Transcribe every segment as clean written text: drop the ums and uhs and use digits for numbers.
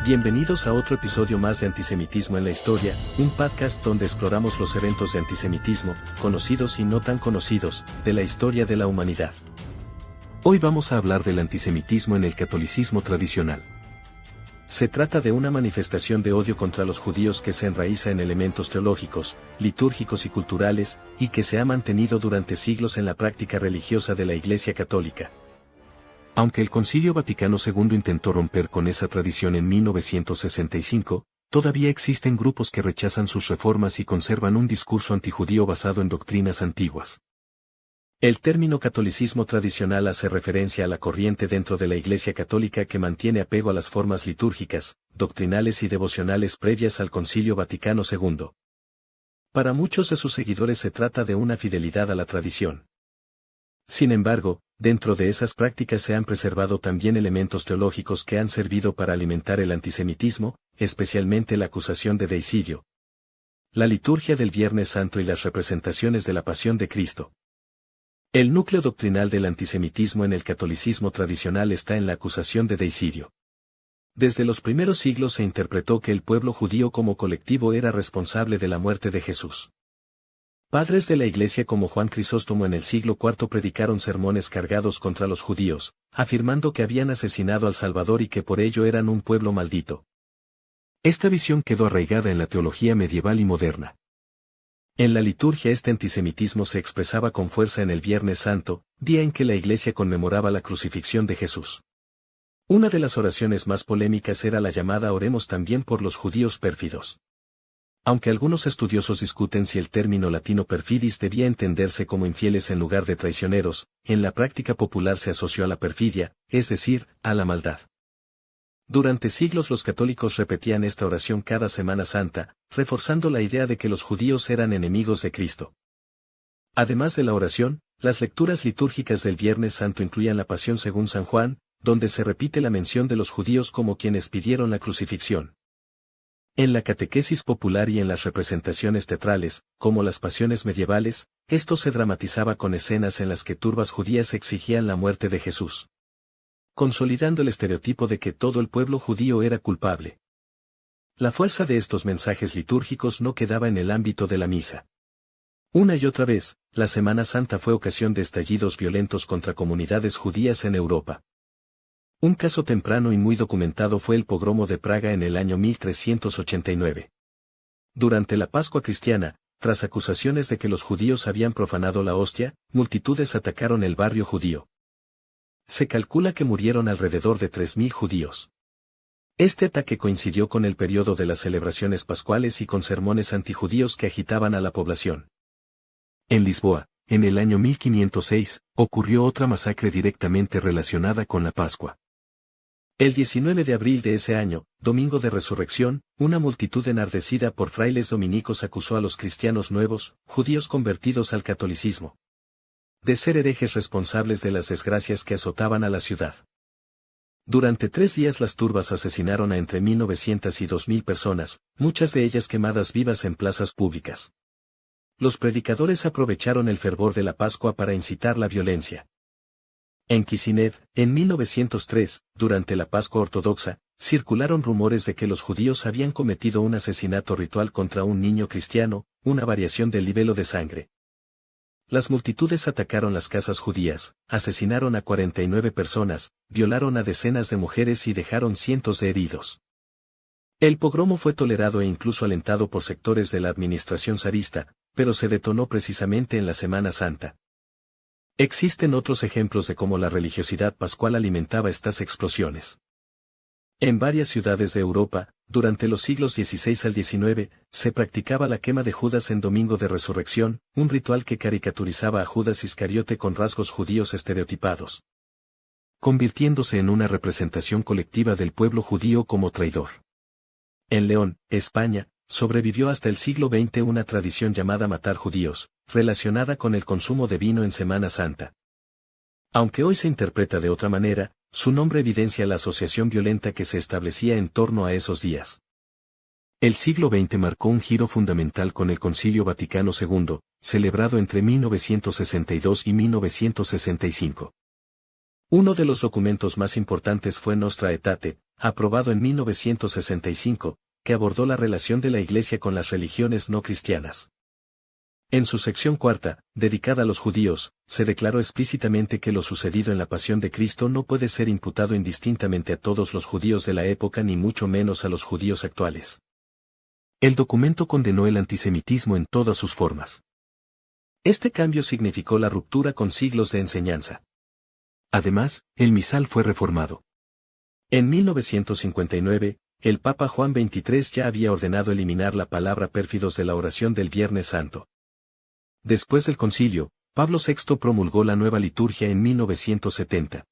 Bienvenidos a otro episodio más de Antisemitismo en la Historia, un podcast donde exploramos los eventos de antisemitismo, conocidos y no tan conocidos, de la historia de la humanidad. Hoy vamos a hablar del antisemitismo en el catolicismo tradicional. Se trata de una manifestación de odio contra los judíos que se enraiza en elementos teológicos, litúrgicos y culturales, y que se ha mantenido durante siglos en la práctica religiosa de la Iglesia Católica. Aunque el Concilio Vaticano II intentó romper con esa tradición en 1965, todavía existen grupos que rechazan sus reformas y conservan un discurso antijudío basado en doctrinas antiguas. El término catolicismo tradicional hace referencia a la corriente dentro de la Iglesia Católica que mantiene apego a las formas litúrgicas, doctrinales y devocionales previas al Concilio Vaticano II. Para muchos de sus seguidores se trata de una fidelidad a la tradición. Sin embargo, dentro de esas prácticas se han preservado también elementos teológicos que han servido para alimentar el antisemitismo, especialmente la acusación de deicidio, la liturgia del Viernes Santo y las representaciones de la Pasión de Cristo. El núcleo doctrinal del antisemitismo en el catolicismo tradicional está en la acusación de deicidio. Desde los primeros siglos se interpretó que el pueblo judío como colectivo era responsable de la muerte de Jesús. Padres de la Iglesia como Juan Crisóstomo en el siglo IV predicaron sermones cargados contra los judíos, afirmando que habían asesinado al Salvador y que por ello eran un pueblo maldito. Esta visión quedó arraigada en la teología medieval y moderna. En la liturgia este antisemitismo se expresaba con fuerza en el Viernes Santo, día en que la Iglesia conmemoraba la crucifixión de Jesús. Una de las oraciones más polémicas era la llamada Oremos también por los judíos pérfidos. Aunque algunos estudiosos discuten si el término latino perfidis debía entenderse como infieles en lugar de traicioneros, en la práctica popular se asoció a la perfidia, es decir, a la maldad. Durante siglos los católicos repetían esta oración cada Semana Santa, reforzando la idea de que los judíos eran enemigos de Cristo. Además de la oración, las lecturas litúrgicas del Viernes Santo incluían la Pasión según San Juan, donde se repite la mención de los judíos como quienes pidieron la crucifixión. En la catequesis popular y en las representaciones teatrales, como las pasiones medievales, esto se dramatizaba con escenas en las que turbas judías exigían la muerte de Jesús, consolidando el estereotipo de que todo el pueblo judío era culpable. La fuerza de estos mensajes litúrgicos no quedaba en el ámbito de la misa. Una y otra vez, la Semana Santa fue ocasión de estallidos violentos contra comunidades judías en Europa. Un caso temprano y muy documentado fue el pogromo de Praga en el año 1389. Durante la Pascua cristiana, tras acusaciones de que los judíos habían profanado la hostia, multitudes atacaron el barrio judío. Se calcula que murieron alrededor de 3.000 judíos. Este ataque coincidió con el periodo de las celebraciones pascuales y con sermones antijudíos que agitaban a la población. En Lisboa, en el año 1506, ocurrió otra masacre directamente relacionada con la Pascua. El 19 de abril de ese año, Domingo de Resurrección, una multitud enardecida por frailes dominicos acusó a los cristianos nuevos, judíos convertidos al catolicismo, de ser herejes responsables de las desgracias que azotaban a la ciudad. Durante 3 días las turbas asesinaron a entre 1.900 y 2.000 personas, muchas de ellas quemadas vivas en plazas públicas. Los predicadores aprovecharon el fervor de la Pascua para incitar la violencia. En Kishinev, en 1903, durante la Pascua ortodoxa, circularon rumores de que los judíos habían cometido un asesinato ritual contra un niño cristiano, una variación del libelo de sangre. Las multitudes atacaron las casas judías, asesinaron a 49 personas, violaron a decenas de mujeres y dejaron cientos de heridos. El pogromo fue tolerado e incluso alentado por sectores de la administración zarista, pero se detonó precisamente en la Semana Santa. Existen otros ejemplos de cómo la religiosidad pascual alimentaba estas explosiones. En varias ciudades de Europa, durante los siglos XVI al XIX, se practicaba la quema de Judas en Domingo de Resurrección, un ritual que caricaturizaba a Judas Iscariote con rasgos judíos estereotipados, convirtiéndose en una representación colectiva del pueblo judío como traidor. En León, España, sobrevivió hasta el siglo XX una tradición llamada matar judíos, relacionada con el consumo de vino en Semana Santa. Aunque hoy se interpreta de otra manera, su nombre evidencia la asociación violenta que se establecía en torno a esos días. El siglo XX marcó un giro fundamental con el Concilio Vaticano II, celebrado entre 1962 y 1965. Uno de los documentos más importantes fue Nostra Aetate, aprobado en 1965, que abordó la relación de la Iglesia con las religiones no cristianas. En su sección cuarta, dedicada a los judíos, se declaró explícitamente que lo sucedido en la pasión de Cristo no puede ser imputado indistintamente a todos los judíos de la época ni mucho menos a los judíos actuales. El documento condenó el antisemitismo en todas sus formas. Este cambio significó la ruptura con siglos de enseñanza. Además, el misal fue reformado. En 1959, el Papa Juan XXIII ya había ordenado eliminar la palabra pérfidos de la oración del Viernes Santo. Después del concilio, Pablo VI promulgó la nueva liturgia en 1970.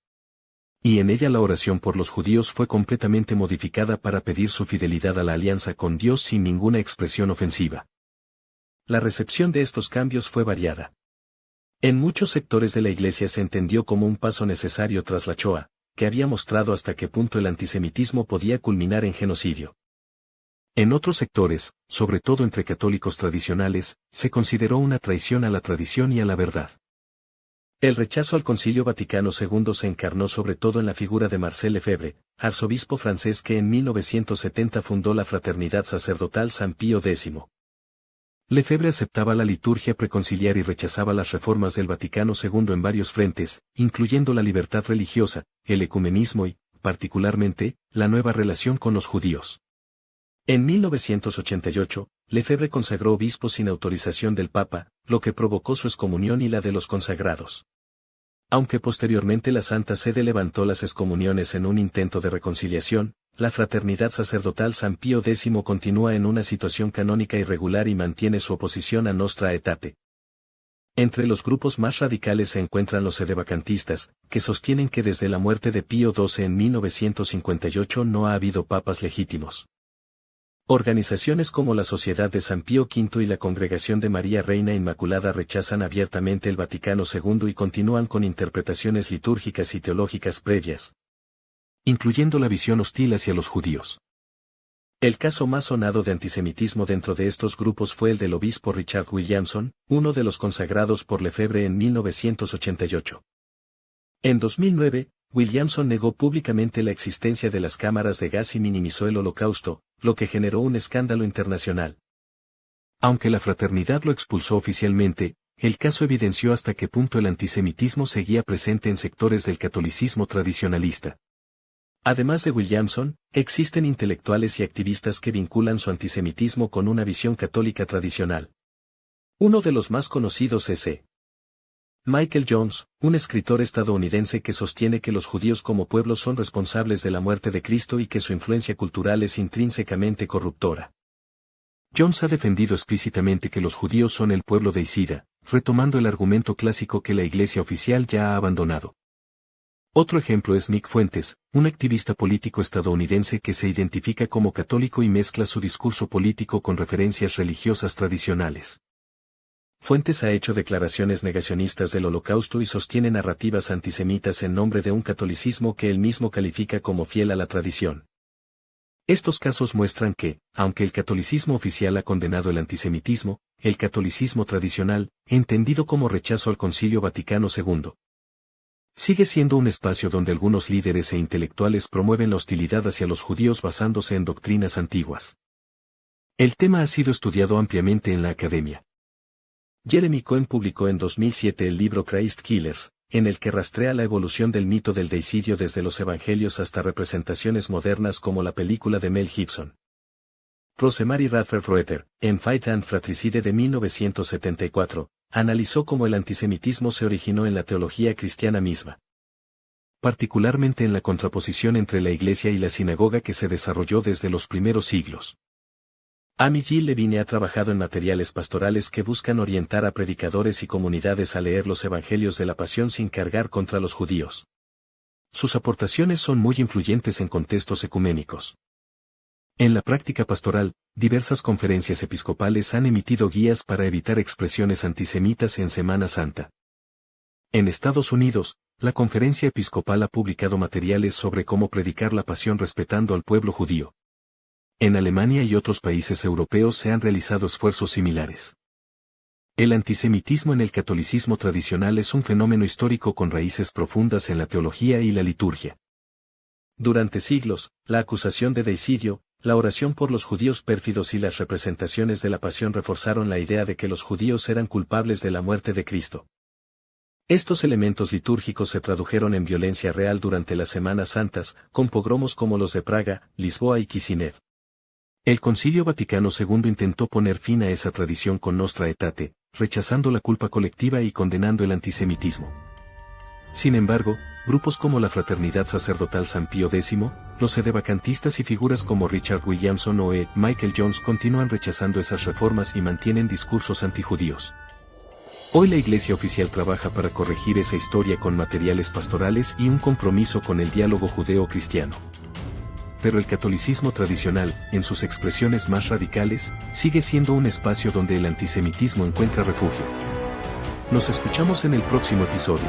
Y en ella la oración por los judíos fue completamente modificada para pedir su fidelidad a la alianza con Dios sin ninguna expresión ofensiva. La recepción de estos cambios fue variada. En muchos sectores de la Iglesia se entendió como un paso necesario tras la Shoah, que había mostrado hasta qué punto el antisemitismo podía culminar en genocidio. En otros sectores, sobre todo entre católicos tradicionales, se consideró una traición a la tradición y a la verdad. El rechazo al Concilio Vaticano II se encarnó sobre todo en la figura de Marcel Lefebvre, arzobispo francés que en 1970 fundó la Fraternidad Sacerdotal San Pío X. Lefebvre aceptaba la liturgia preconciliar y rechazaba las reformas del Vaticano II en varios frentes, incluyendo la libertad religiosa, el ecumenismo y, particularmente, la nueva relación con los judíos. En 1988, Lefebvre consagró obispos sin autorización del Papa, lo que provocó su excomunión y la de los consagrados. Aunque posteriormente la Santa Sede levantó las excomuniones en un intento de reconciliación, la Fraternidad Sacerdotal San Pío X continúa en una situación canónica irregular y mantiene su oposición a Nostra Aetate. Entre los grupos más radicales se encuentran los sedevacantistas, que sostienen que desde la muerte de Pío XII en 1958 no ha habido papas legítimos. Organizaciones como la Sociedad de San Pío V y la Congregación de María Reina Inmaculada rechazan abiertamente el Vaticano II y continúan con interpretaciones litúrgicas y teológicas previas, incluyendo la visión hostil hacia los judíos. El caso más sonado de antisemitismo dentro de estos grupos fue el del obispo Richard Williamson, uno de los consagrados por Lefebvre en 1988. En 2009, Williamson negó públicamente la existencia de las cámaras de gas y minimizó el Holocausto, lo que generó un escándalo internacional. Aunque la fraternidad lo expulsó oficialmente, el caso evidenció hasta qué punto el antisemitismo seguía presente en sectores del catolicismo tradicionalista. Además de Williamson, existen intelectuales y activistas que vinculan su antisemitismo con una visión católica tradicional. Uno de los más conocidos es Michael Jones, un escritor estadounidense que sostiene que los judíos como pueblo son responsables de la muerte de Cristo y que su influencia cultural es intrínsecamente corruptora. Jones ha defendido explícitamente que los judíos son el pueblo de Isida, retomando el argumento clásico que la Iglesia oficial ya ha abandonado. Otro ejemplo es Nick Fuentes, un activista político estadounidense que se identifica como católico y mezcla su discurso político con referencias religiosas tradicionales. Fuentes ha hecho declaraciones negacionistas del Holocausto y sostiene narrativas antisemitas en nombre de un catolicismo que él mismo califica como fiel a la tradición. Estos casos muestran que, aunque el catolicismo oficial ha condenado el antisemitismo, el catolicismo tradicional, entendido como rechazo al Concilio Vaticano II, sigue siendo un espacio donde algunos líderes e intelectuales promueven la hostilidad hacia los judíos basándose en doctrinas antiguas. El tema ha sido estudiado ampliamente en la academia. Jeremy Cohen publicó en 2007 el libro Christ Killers, en el que rastrea la evolución del mito del deicidio desde los evangelios hasta representaciones modernas como la película de Mel Gibson. Rosemary Radford Roetter, en Fight and Fratricide de 1974, analizó cómo el antisemitismo se originó en la teología cristiana misma, particularmente en la contraposición entre la Iglesia y la sinagoga que se desarrolló desde los primeros siglos. Amy G. Levine ha trabajado en materiales pastorales que buscan orientar a predicadores y comunidades a leer los evangelios de la pasión sin cargar contra los judíos. Sus aportaciones son muy influyentes en contextos ecuménicos. En la práctica pastoral, diversas conferencias episcopales han emitido guías para evitar expresiones antisemitas en Semana Santa. En Estados Unidos, la Conferencia Episcopal ha publicado materiales sobre cómo predicar la pasión respetando al pueblo judío. En Alemania y otros países europeos se han realizado esfuerzos similares. El antisemitismo en el catolicismo tradicional es un fenómeno histórico con raíces profundas en la teología y la liturgia. Durante siglos, la acusación de deicidio, la oración por los judíos pérfidos y las representaciones de la pasión reforzaron la idea de que los judíos eran culpables de la muerte de Cristo. Estos elementos litúrgicos se tradujeron en violencia real durante las Semanas Santas, con pogromos como los de Praga, Lisboa y Kishinev. El Concilio Vaticano II intentó poner fin a esa tradición con Nostra Aetate, rechazando la culpa colectiva y condenando el antisemitismo. Sin embargo, grupos como la Fraternidad Sacerdotal San Pío X, los sedevacantistas y figuras como Richard Williamson o Michael Jones continúan rechazando esas reformas y mantienen discursos antijudíos. Hoy la Iglesia oficial trabaja para corregir esa historia con materiales pastorales y un compromiso con el diálogo judeo-cristiano. Pero el catolicismo tradicional, en sus expresiones más radicales, sigue siendo un espacio donde el antisemitismo encuentra refugio. Nos escuchamos en el próximo episodio.